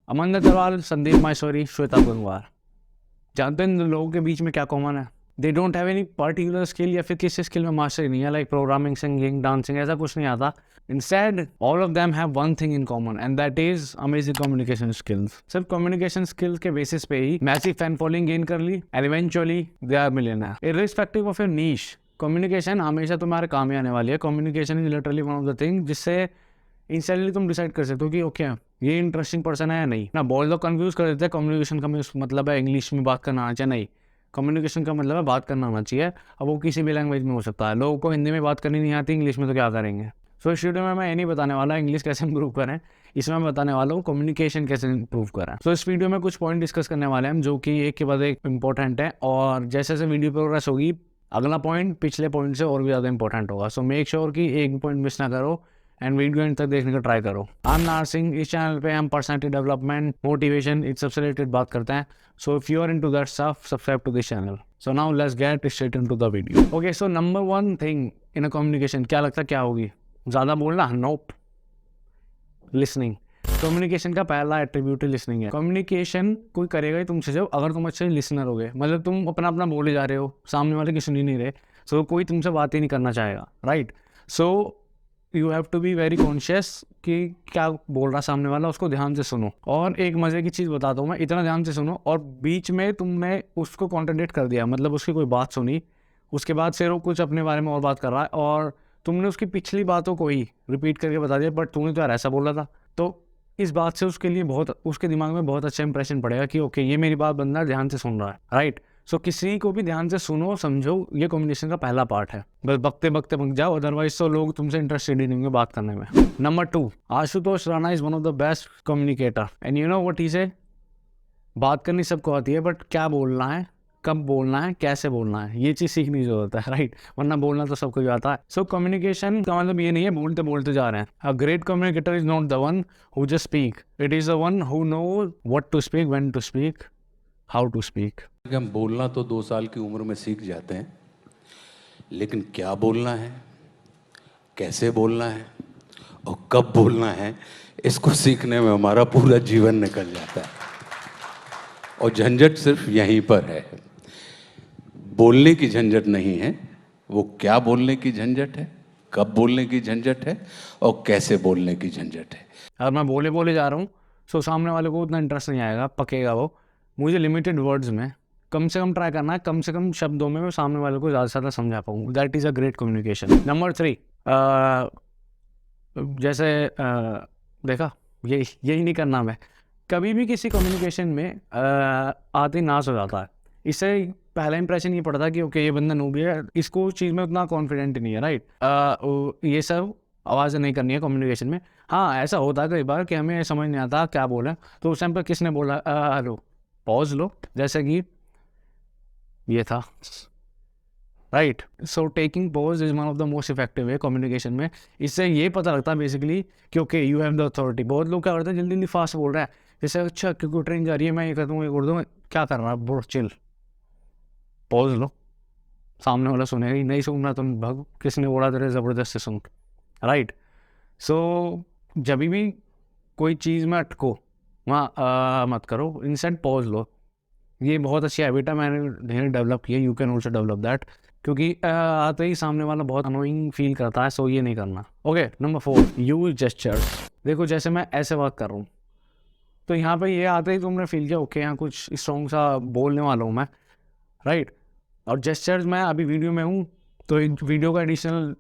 अमन अग्रवाल, संदीप माहेश्वरी, श्वेता गंगवार। जानते हैं इन लोगों के बीच में क्या कॉमन है? They don't have any particular skill या फिर किसी स्किल में मास्टरी नहीं है, लाइक प्रोग्रामिंग, सिंगिंग, डांसिंग, ऐसा कुछ नहीं आता। Instead all of them have one thing in common and that is amazing communication skills. सिर्फ कम्युनिकेशन स्किल्स के बेसिस पे ही मैसिव फैन फॉलोइंग गेन कर ली and eventually they are millionaire irrespective of your niche. Communication हमेशा तुम्हारे काम ही आने वाली है। Communication is literally one of the thing जिससे इंस्टेंटली तुम डिसाइड कर सकते हो कि ओके ये इंटरेस्टिंग पर्सन है या नहीं ना। बहुत लोग कंफ्यूज कर देते हैं कम्युनिकेशन का मतलब है इंग्लिश में बात करना आना चाहिए। नहीं, कम्युनिकेशन का मतलब है बात करना आना चाहिए। अब वो किसी भी लैंग्वेज में हो सकता है। लोगों को हिंदी में बात करनी नहीं आती, इंग्लिश में तो क्या करेंगे। सो इस वीडियो में मैं ये नहीं बताने वाला इंग्लिश कैसे इंप्रूव करें, इसमें मैं बताने वाला हूँ कम्युनिकेशन कैसे इंप्रूव करें। सो इस वीडियो में कुछ पॉइंट डिस्कस करने वाले हैं जो कि एक के बाद एक इंपॉर्टेंट है, और जैसे जैसे वीडियो प्रोग्रेस होगी अगला पॉइंट पिछले पॉइंट से और भी ज़्यादा इंपॉर्टेंट होगा। सो मेक श्योर कि एक भी पॉइंट मिस ना करो एंड वीडियो एंड तक देखने का ट्राई करो। आई एम नार सिंह। इस चैनल पे हम पर्सनैलिटी डेवलपमेंट, मोटिवेशन, इस सबसे रिलेटेड बात करते हैं। So if you are into that stuff, subscribe to this channel. So now let's get straight into the video. Okay, so number one thing in a communication क्या लगता है क्या होगी? ज़्यादा बोलना? नोप। लिसनिंग। कम्युनिकेशन का पहला एट्रीब्यूट लिसनिंग है। कम्युनिकेशन कोई करेगा ही तुमसे जब अगर तुम अच्छे लिसनर हो गए, मतलब तुम अपना अपना बोले जा रहे हो, सामने वाले की सुन ही नहीं रहे, सो कोई तुमसे बात ही नहीं करना चाहेगा, right? So you have to be very conscious कि क्या बोल रहा सामने वाला, उसको ध्यान से सुनो। और एक मजे की चीज़ बताता हूँ मैं, इतना ध्यान से सुनो और बीच में तुमने उसको कॉन्ट्रडिक्ट कर दिया, मतलब उसकी कोई बात सुनी, उसके बाद फिर वो कुछ अपने बारे में और बात कर रहा है और तुमने उसकी पिछली बातों को ही रिपीट करके बता दिया, बट तूने तो यार ऐसा बोला था। तो इस बात से उसके लिए बहुत, उसके दिमाग में बहुत अच्छा इंप्रेशन पड़ेगा कि ओके ये मेरी बात बंदा ध्यान से सुन रहा है, राइट? सो किसी को भी ध्यान से सुनो, समझो, ये कम्युनिकेशन का पहला पार्ट है। बस बकते बकते बक जाओ, अदरवाइज तो लोग तुमसे इंटरेस्टेड ही नहीं होंगे बात करने में। Number 2, Ashutosh Rana is one of the best communicator and you know what he से। बात करनी सबको आती है, बट क्या बोलना है, कब बोलना है, कैसे बोलना है, ये चीज़ सीखने की जरूरत है, राइट? वरना बोलना तो सबको ही आता है। सो कम्युनिकेशन का मतलब ये नहीं है बोलते बोलते जा रहे हैं। A great communicator is not the one who just speak, it is the one who know what to speak, when to speak, how to speak. कि हम बोलना तो 2 साल की उम्र में सीख जाते हैं, लेकिन क्या बोलना है, कैसे बोलना है और कब बोलना है, इसको सीखने में हमारा पूरा जीवन निकल जाता है। और झंझट सिर्फ यहीं पर है। बोलने की झंझट नहीं है, वो क्या बोलने की झंझट है, कब बोलने की झंझट है और कैसे बोलने की झंझट है। अगर मैं बोले बोले जा रहा हूँ सो सामने वाले को उतना इंटरेस्ट नहीं आएगा, पकेगा वो। मुझे लिमिटेड वर्ड्स में कम से कम ट्राई करना है, कम से कम शब्दों में मैं सामने वाले को ज़्यादा से ज़्यादा समझा पाऊँ। That is a great communication. Number 3, जैसे देखा, यही नहीं करना। मैं कभी भी किसी कम्युनिकेशन में आते ही नाश हो जाता है। इससे पहला इंप्रेशन ये पड़ता है कि ओके ये बंदा नूबी है, इसको उस चीज़ में उतना कॉन्फिडेंट नहीं है, राइट? ये सब आवाज़ नहीं करनी है कम्युनिकेशन में। हाँ, ऐसा होता है कई बार कि हमें समझ नहीं आता क्या बोला, तो उस टाइम पर किसने बोला हेलो, पॉज लो, जैसे कि ये था, right? So taking pause is one of the most effective way communication में। इससे ये पता लगता है बेसिकली कि okay you have the authority. बहुत लोग क्या करते हैं, जल्दी जल्दी फास्ट बोल रहा है, जैसे अच्छा क्योंकि ट्रेन जा रही है मैं ये कर दूँ ये कर दूँ, क्या कर रहा है ब्रो, चिल, पॉज लो। सामने वाला सुनेगा ही नहीं, सुनना तो भाग, किसने बोला तेरे ज़बरदस्ती सुन, राइट? सो जब भी कोई चीज़ में अटको वहाँ मत करो, इंस्टेंट पॉज लो। ये बहुत अच्छी हैबिट है, मैंने डेवलप की है। You can also develop that, क्योंकि आते ही सामने वाला बहुत अनोइंग फील करता है, सो ये नहीं करना। Okay, number 4, use gestures. देखो जैसे मैं ऐसे बात कर रहा हूँ, तो यहाँ पे ये आते ही तुमने फील किया ओके यहाँ कुछ स्ट्रॉन्ग सा बोलने वाला हूँ मैं, राइट? और जेस्चर्स मैं अभी वीडियो में हूँ, तो एक वीडियो का एडिशनल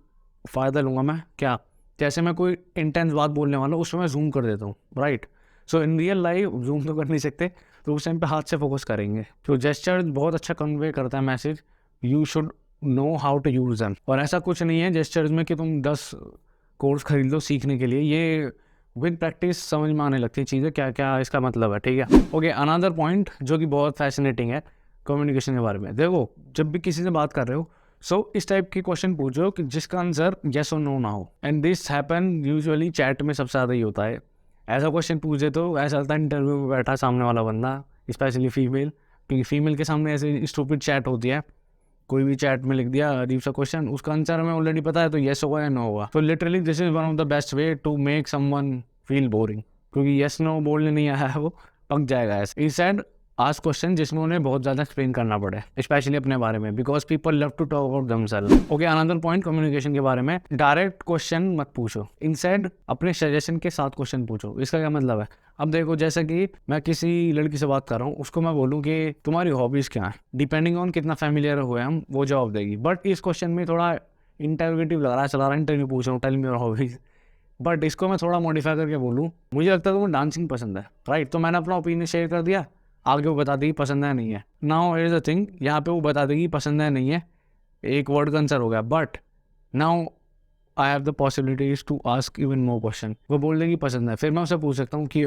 फ़ायदा लूँगा मैं। क्या? जैसे मैं कोई इंटेंस बात बोलने वाला हूँ उसमें मैं जूम कर देता हूँ, right? So in real life zoom तो कर नहीं सकते, तो उस टाइम पे हाथ से फोकस करेंगे। तो जेस्चर बहुत अच्छा कन्वे करता है message. You should know how to use them. और ऐसा कुछ नहीं है जेस्चर्स में कि तुम 10 कोर्स खरीद लो सीखने के लिए। ये विद प्रैक्टिस समझ में आने लगती है चीज़ें, क्या क्या इसका मतलब है, ठीक है? ओके, अनदर पॉइंट जो कि बहुत फैसिनेटिंग है कम्युनिकेशन के बारे में। देखो जब भी किसी से बात कर रहे हो, सो इस टाइप की क्वेश्चन पूछो कि जिसका आंसर येस और नो ना हो। And this happen usually chat में सबसे ज़्यादा ही होता है। ऐसा क्वेश्चन पूछे तो ऐसा लगता है इंटरव्यू में बैठा सामने वाला बंदा, स्पेशली फीमेल, क्योंकि फीमेल के सामने ऐसे स्टूपिड चैट होती है। कोई भी चैट में लिख दिया अजीब सा क्वेश्चन, उसका आंसर हमें ऑलरेडी पता है, तो येस होगा या नो होगा। तो literally this is one of the best way to make someone feel boring, क्योंकि यस नो बोलने नहीं आया है वो पक जाएगा ऐसे। इंस्टेड आस्क क्वेश्चन जिसमें उन्हें बहुत ज़्यादा एक्सप्लेन करना पड़े, स्पेशली अपने बारे में, because people love to talk about themselves. Okay, another point communication के बारे में, डायरेक्ट क्वेश्चन मत पूछो, इंस्टेड अपने सजेशन के साथ क्वेश्चन पूछो। इसका क्या मतलब है? अब देखो, जैसे कि मैं किसी लड़की से बात कर रहा हूँ, उसको मैं बोलूँ कि तुम्हारी हॉबीज़ क्या है, डिपेंडिंग ऑन कितना फैमिलियर हुए हम वो जवाब देगी। बट इस क्वेश्चन में थोड़ा इंटरोगेटिव लग रहा है, चला रहा इंटरव्यू पूछ रहा हूँ, tell me your hobbies. But इसको मैं थोड़ा मॉडिफाई करके बोलूँ, मुझे लगता है तुम्हें डांसिंग पसंद है, राइट? तो मैंने अपना ओपिनियन शेयर कर दिया, आगे वो बता देगी पसंद है नहीं है। Now here is the thing, यहाँ पे वो बता देगी पसंद है नहीं है, एक वर्ड का आंसर हो गया। But now I have the possibilities to ask even more question. वो बोल देगी पसंद है, फिर मैं उससे पूछ सकता हूँ कि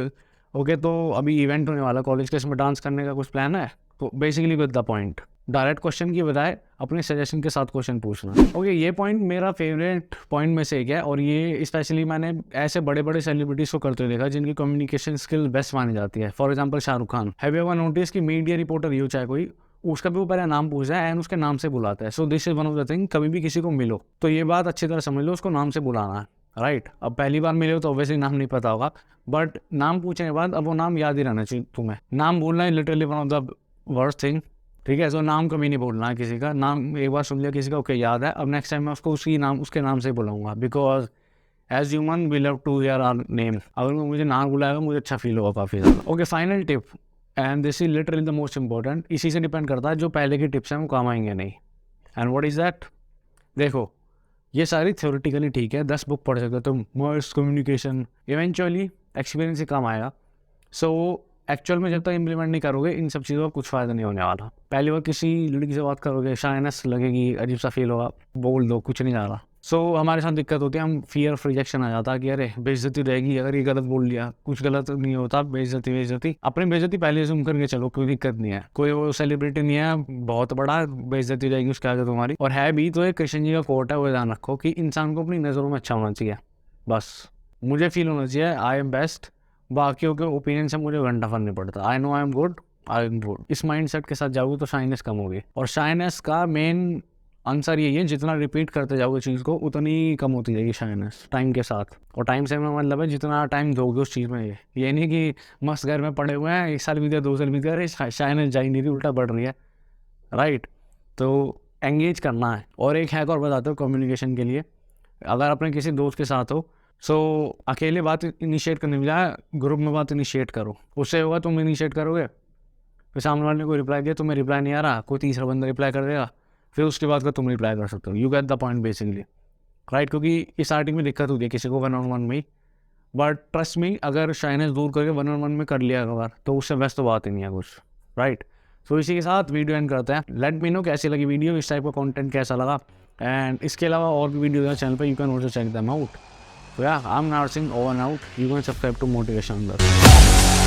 ओके, तो अभी इवेंट होने वाला कॉलेज के, इसमें डांस करने का कुछ प्लान है? तो basically with the point, direct question की बजाय अपने सजेशन के साथ क्वेश्चन पूछना। ओके, ये पॉइंट मेरा फेवरेट पॉइंट में से एक है, और ये स्पेशली मैंने ऐसे बड़े बड़े सेलिब्रिटीज को करते देखा जिनकी कम्युनिकेशन स्किल बेस्ट मानी जाती है। For example Shahrukh Khan. Have you ever notice कि मीडिया रिपोर्टर हो चाहे कोई, उसका भी वो पहले नाम पूछता है एंड उसके नाम से बुलाता है। So this is one of the thing, कभी भी किसी को मिलो तो ये बात अच्छी तरह समझ लो, उसको नाम से बुलाना है, राइट? अब पहली बार मिले हो तो ऑब्वियसली नाम नहीं पता होगा, बट नाम पूछने के बाद अब वो नाम याद ही रहना चाहिए तुम्हें। नाम बोलना है literally one of the worst thing, ठीक है? सो नाम कभी नहीं बोलना है किसी का। नाम एक बार सुन लिया किसी का, ओके याद है, अब नेक्स्ट टाइम मैं उसको उसके नाम से बुलाऊंगा, because as human we love to hear our name. अगर वो मुझे नाम बुलाएगा मुझे अच्छा फील होगा काफ़ी ज़्यादा। Okay, final tip, and this is literally the most important, इसी से डिपेंड करता है जो पहले की टिप्स हैं वो काम आएंगे नहीं। And what is that? देखो, ये सारी थ्योरेटिकली ठीक है, 10 बुक पढ़ सकते हो तुम, मास कम्युनिकेशन, इवेंचुअली एक्सपीरियंस से काम आएगा। सो एक्चुअल में जब तक इम्प्लीमेंट नहीं करोगे इन सब चीज़ों का कुछ फ़ायदा नहीं होने वाला। पहली बार किसी लड़की से बात करोगे, शायनेस लगेगी, अजीब सा फील होगा, बोल दो, कुछ नहीं जा रहा। सो हमारे साथ दिक्कत होती है, हम फियर ऑफ रिजेक्शन आ जाता है कि अरे बेइज्जती रहेगी अगर ये गलत बोल लिया, कुछ गलत नहीं होता, बेइज्जती। अपनी बेइज्जती पहले ज़ूम करके चलो, कोई दिक्कत नहीं है, कोई वो सेलिब्रिटी नहीं है बहुत बड़ा, बेइज्जती रहेगी उसके आगे तुम्हारी। और है भी तो एक कृष्ण जी का कोट है, वो ध्यान रखो कि इंसान को अपनी नज़रों में अच्छा होना चाहिए, बस मुझे फील होना चाहिए आई एम बेस्ट, बाकियों के ओपिनियन से मुझे घंटा फर्क नहीं पड़ता। I know I am good, I am good. इस माइंडसेट के साथ जाओगे तो शाइनेस कम होगी, और शाइनेस का मेन आंसर यही है, जितना रिपीट करते जाओगे चीज़ को उतनी कम होती जाएगी शाइनेस टाइम के साथ। और टाइम से मैं मतलब है जितना टाइम दोगे उस चीज़ में, ये नहीं कि मस्त घर में पड़े हुए हैं, 1 साल बीत गया, 2 साल बीत गया, अरे शाइनेस जा ही नहीं रही, उल्टा बढ़ रही है, राइट? तो एंगेज करना है। और एक हैक और बताते हो कम्युनिकेशन के लिए, अगर अपने किसी दोस्त के साथ हो, सो अकेले बात इनिशिएट करने के बजाय ग्रुप में बात इनिशिएट करो। उससे होगा तुम इनिशिएट करोगे, फिर सामने वाले ने कोई रिप्लाई दिया, तुम्हें रिप्लाई नहीं आ रहा, कोई तीसरा बंदा रिप्लाई कर देगा, फिर उसके बाद का तुम रिप्लाई कर सकते हो। You get the point basically, right? क्योंकि स्टार्टिंग में दिक्कत होती है किसी को 1-on-1 में ही, बट ट्रस्ट मी, अगर शाइनेस दूर करके 1-on-1 में कर लिया अगर, तो उससे बेस्ट तो बात ही नहीं है कुछ, राइट? सो इसी के साथ वीडियो एंड करते हैं। लेट मी नो कैसी लगी वीडियो, इस टाइप का कंटेंट कैसा लगा, एंड इसके अलावा और भी वीडियो है चैनल पे, you can also check them out. So yeah, I'm Narsingh, over and out. You can subscribe to Motivation Under.